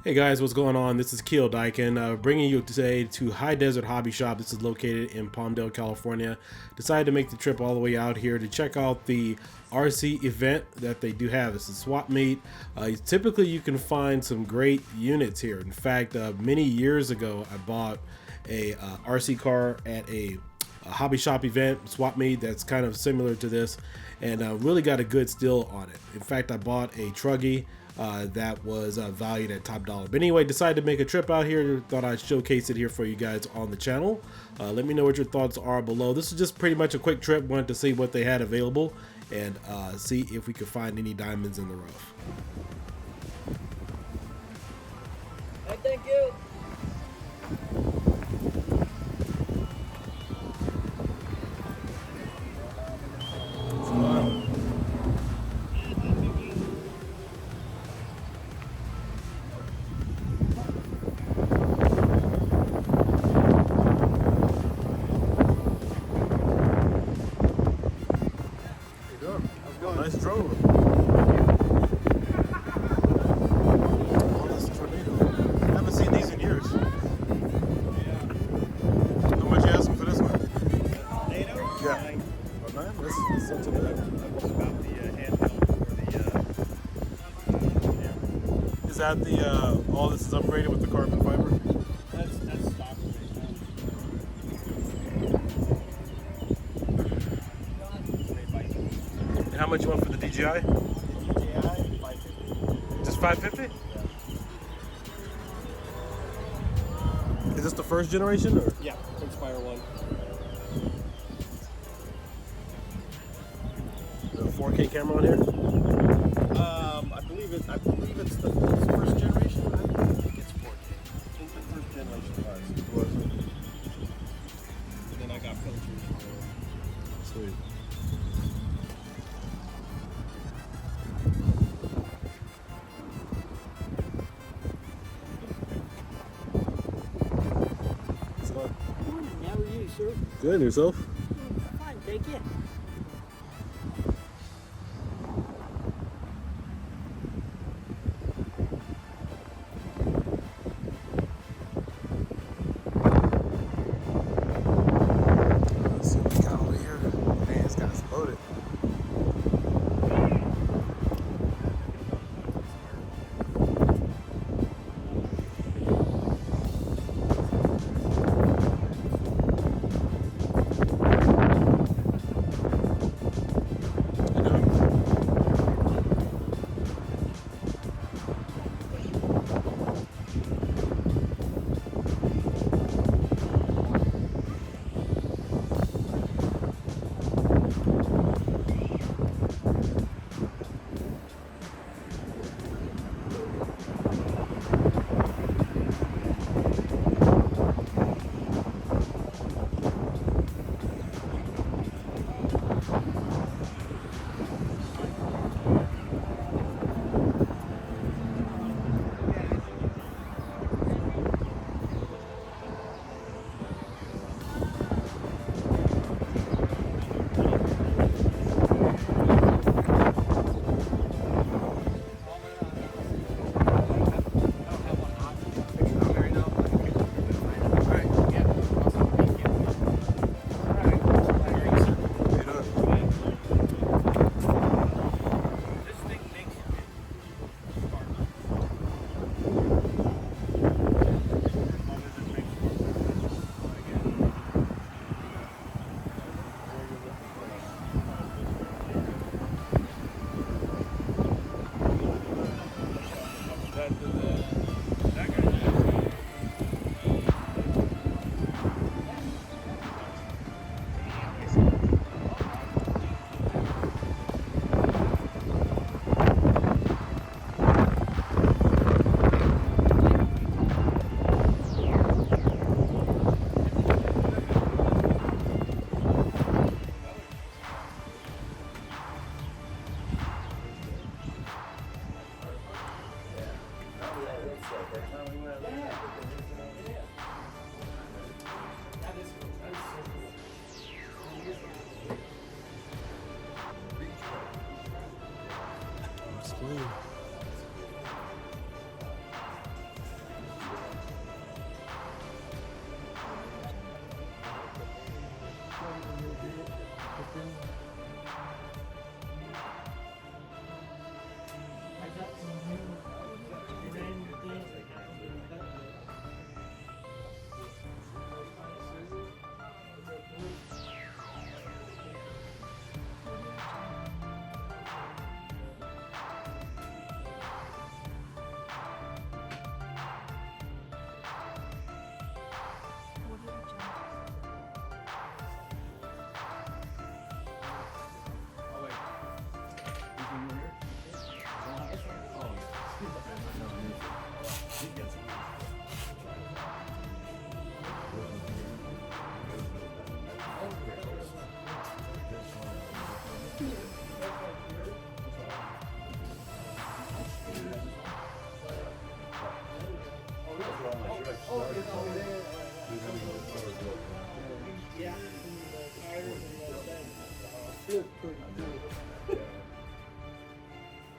Hey guys, what's going on? This is Diekin, bringing you today to High Desert Hobby Shop. This is located in Palmdale, California. Decided to make the trip all the way out here to check out the RC event that they do have. This is swap meet. Typically, you can find some great units here. In fact, many years ago, I bought a RC car at a hobby shop event, swap meet, that's kind of similar to this, and really got a good steal on it. In fact, I bought a Truggy that was valued at top dollar. But anyway, decided to make a trip out here. Thought I'd showcase it here for you guys on the channel. Let me know what your thoughts are below. This is just pretty much a quick trip. Wanted to see what they had available and see if we could find any diamonds in the rough. Hey, thank you. Nice drone. Oh, that's a tornado. I haven't seen these in years. How much you asking for this one? Tornado? Yeah. Oh, nine? That's not too bad. That was about the handheld for the. Is that the, all this is upgraded with the carbon fiber? That's stock. And how much you want for the DJI? The DJI, 550. Just 550? Yeah. Is this the first generation or? Yeah, Inspire 1. The 4K camera on here? I believe it's the first generation. I don't think it's 4K. I think the first generation was. And then I got filters. Sweet. How are you, sir? Good, and yourself? Fine, thank you. Let's see what we got over here. Man, it's got exploded.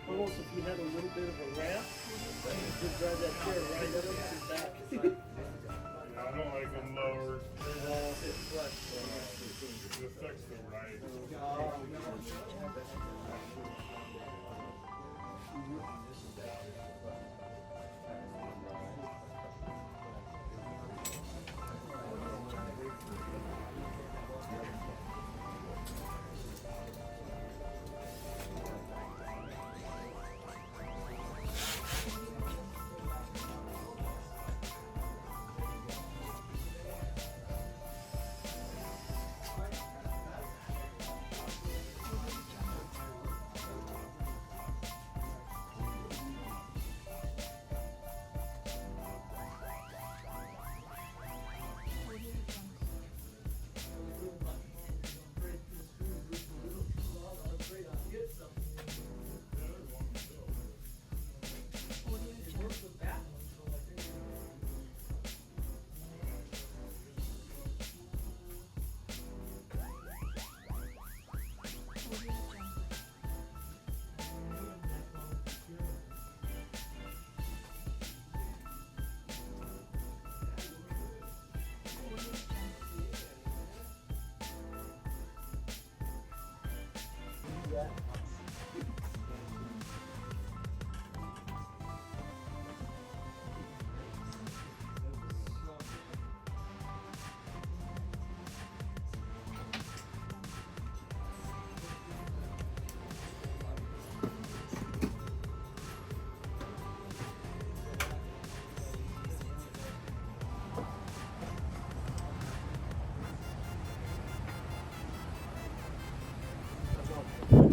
Almost if you had a little bit of a ramp, you could drive that chair right up and back. I don't like them lower. It's flex. The flex the right.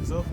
So.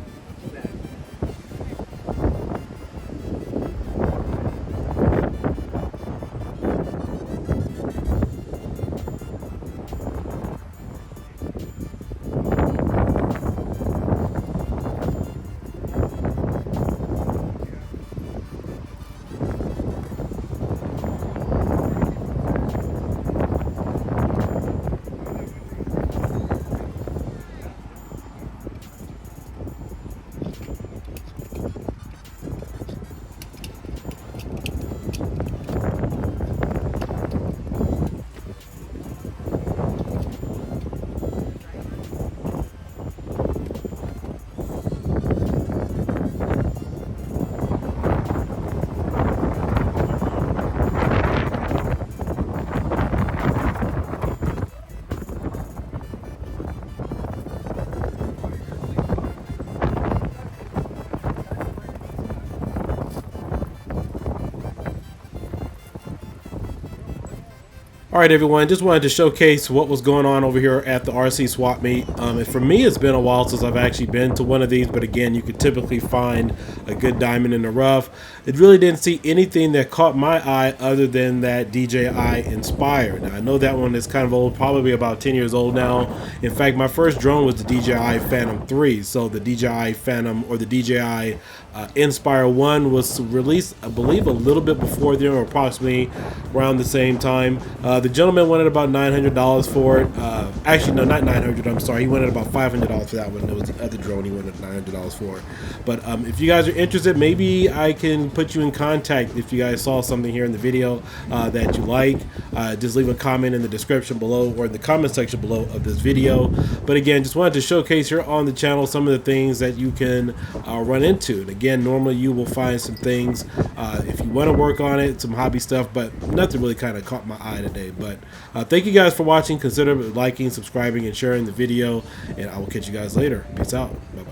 All right, everyone, just wanted to showcase what was going on over here at the RC swap meet. And for me, it's been a while since I've actually been to one of these, but again, you could typically find a good diamond in the rough. It really didn't see anything that caught my eye other than that DJI Inspire. Now, I know that one is kind of old, probably about 10 years old now. In fact, my first drone was the DJI Phantom 3. So the DJI Phantom, or the DJI Inspire 1 was released, I believe, a little bit before there, or approximately around the same time. The The gentleman wanted about $900 for it. Actually, no, not 900. I'm sorry. He wanted about $500 for that one. It was the other drone he wanted $900 for. But if you guys are interested, maybe I can put you in contact if you guys saw something here in the video that you like. Just leave a comment in the description below or in the comment section below of this video. But again, just wanted to showcase here on the channel some of the things that you can run into. And again, normally you will find some things if you want to work on it, some hobby stuff, but nothing really kind of caught my eye today. But thank you guys for watching. Consider liking, subscribing, and sharing the video, and I will catch you guys later. Peace out. Bye-bye.